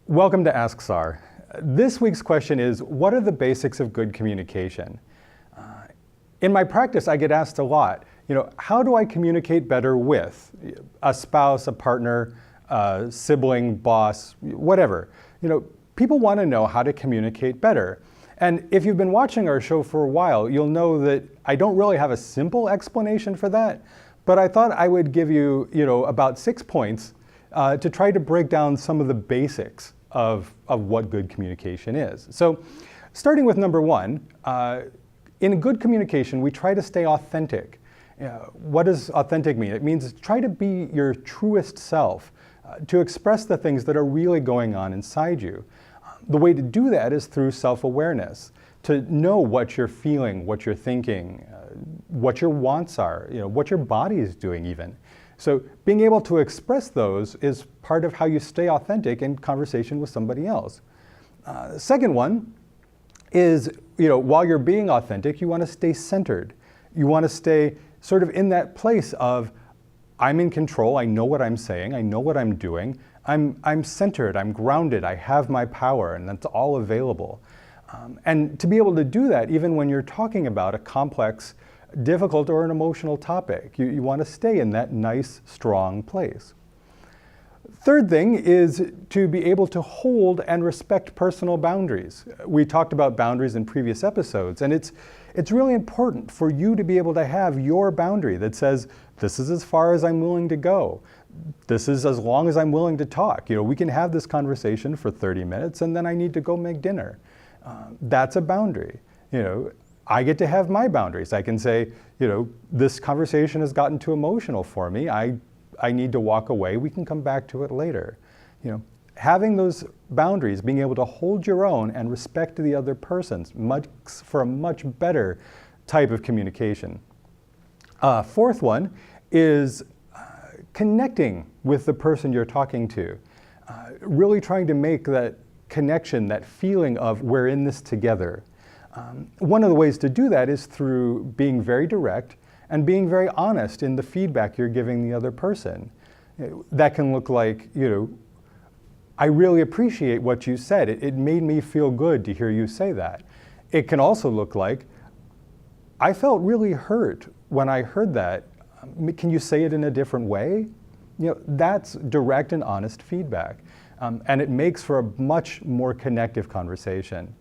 Welcome to Ask SAR. This week's question is, what are the basics of good communication? In my practice, I get asked a lot, how do I communicate better with a spouse, a partner, a sibling, boss, whatever? People want to know how to communicate better. And if you've been watching our show for a while, you'll know that I don't really have a simple explanation for that, but I thought I would give you, about 6 points to try to break down some of the basics of what good communication is. So starting with number one, in good communication, we try to stay authentic. What does authentic mean? It means try to be your truest self, to express the things that are really going on inside you. The way to do that is through self-awareness, to know what you're feeling, what you're thinking, what your wants are, what your body is doing even. So being able to express those is part of how you stay authentic in conversation with somebody else. The second one is, while you're being authentic, you want to stay centered. You want to stay sort of in that place of, I'm in control, I know what I'm saying, I know what I'm doing, I'm centered, I'm grounded, I have my power, and that's all available. And to be able to do that, even when you're talking about a complex, difficult, or an emotional topic, you want to stay in that nice, strong place. Third thing is to be able to hold and respect personal boundaries. We talked about boundaries in previous episodes, and it's really important for you to be able to have your boundary that says, this is as far as I'm willing to go. This is as long as I'm willing to talk. We can have this conversation for 30 minutes and then I need to go make dinner. That's a boundary. I get to have my boundaries. I can say, this conversation has gotten too emotional for me. I need to walk away. We can come back to it later. Having those boundaries, being able to hold your own and respect the other person's, for a much better type of communication. Fourth one is connecting with the person you're talking to. Really trying to make that connection, that feeling of we're in this together. One of the ways to do that is through being very direct and being very honest in the feedback you're giving the other person. That can look like, I really appreciate what you said. It made me feel good to hear you say that. It can also look like, I felt really hurt when I heard that. Can you say it in a different way? That's direct and honest feedback. And it makes for a much more connective conversation.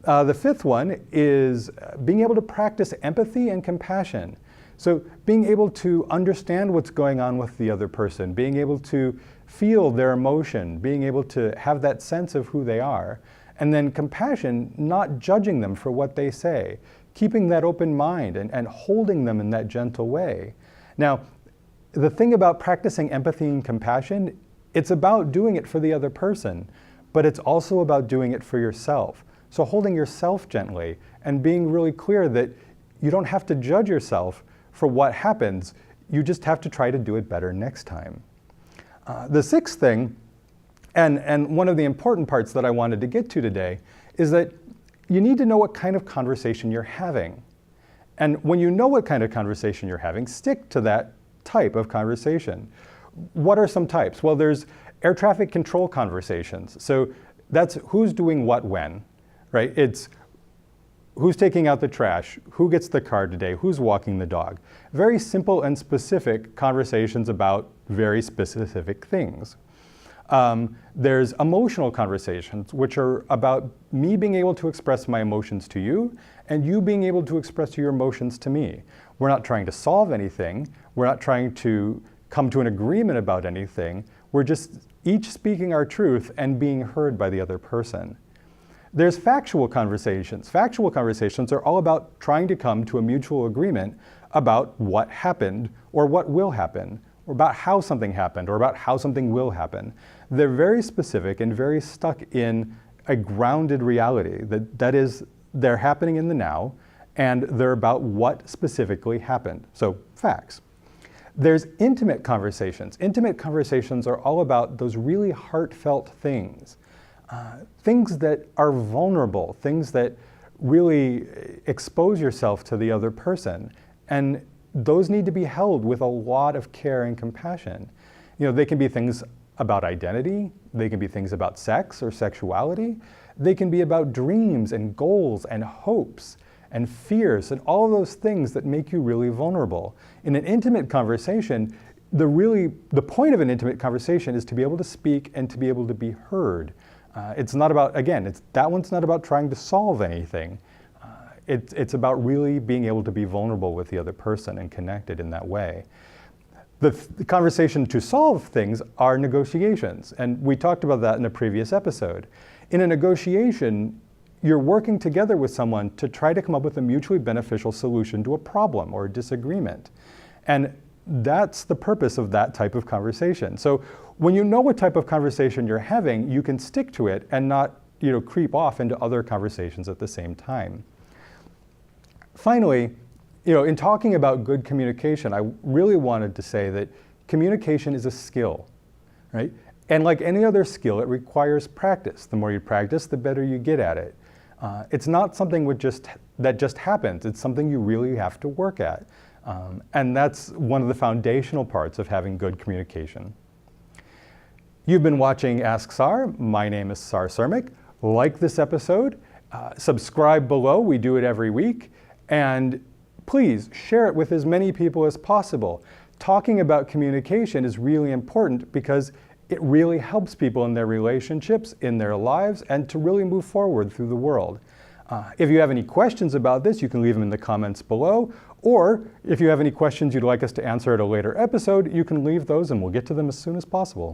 The fifth one is being able to practice empathy and compassion. So being able to understand what's going on with the other person, being able to feel their emotion, being able to have that sense of who they are. And then compassion, not judging them for what they say, keeping that open mind and holding them in that gentle way. Now, the thing about practicing empathy and compassion, it's about doing it for the other person, but it's also about doing it for yourself. So holding yourself gently and being really clear that you don't have to judge yourself for what happens, you just have to try to do it better next time. The sixth thing, and one of the important parts that I wanted to get to today, is that you need to know what kind of conversation you're having. And when you know what kind of conversation you're having, stick to that type of conversation. What are some types? Well, there's air traffic control conversations. So that's who's doing what when, right? It's who's taking out the trash, who gets the car today, who's walking the dog. Very simple and specific conversations about very specific things. There's emotional conversations, which are about me being able to express my emotions to you and you being able to express your emotions to me. We're not trying to solve anything. We're not trying to come to an agreement about anything. We're just each speaking our truth and being heard by the other person. There's factual conversations. Factual conversations are all about trying to come to a mutual agreement about what happened or what will happen, or about how something happened or about how something will happen. They're very specific and very stuck in a grounded reality that is, they're happening in the now and they're about what specifically happened. So facts. There's intimate conversations. Intimate conversations are all about those really heartfelt things. Things that are vulnerable, things that really expose yourself to the other person. And those need to be held with a lot of care and compassion. They can be things about identity, they can be things about sex or sexuality, they can be about dreams and goals and hopes and fears and all of those things that make you really vulnerable. In an intimate conversation, the point of an intimate conversation is to be able to speak and to be able to be heard. It's not about, again, that one's not about trying to solve anything. It's about really being able to be vulnerable with the other person and connected in that way. The conversation to solve things are negotiations, and we talked about that in a previous episode. In a negotiation, you're working together with someone to try to come up with a mutually beneficial solution to a problem or a disagreement. And that's the purpose of that type of conversation. So when you know what type of conversation you're having, you can stick to it and not, creep off into other conversations at the same time. Finally, in talking about good communication, I really wanted to say that communication is a skill, right? And like any other skill, it requires practice. The more you practice, the better you get at it. It's not something that just happens. It's something you really have to work at. And that's one of the foundational parts of having good communication. You've been watching Ask SAR. My name is Sar Surmic. Like this episode, subscribe below. We do it every week. And please share it with as many people as possible. Talking about communication is really important because it really helps people in their relationships, in their lives, and to really move forward through the world. If you have any questions about this, you can leave them in the comments below, or if you have any questions you'd like us to answer at a later episode, you can leave those and we'll get to them as soon as possible.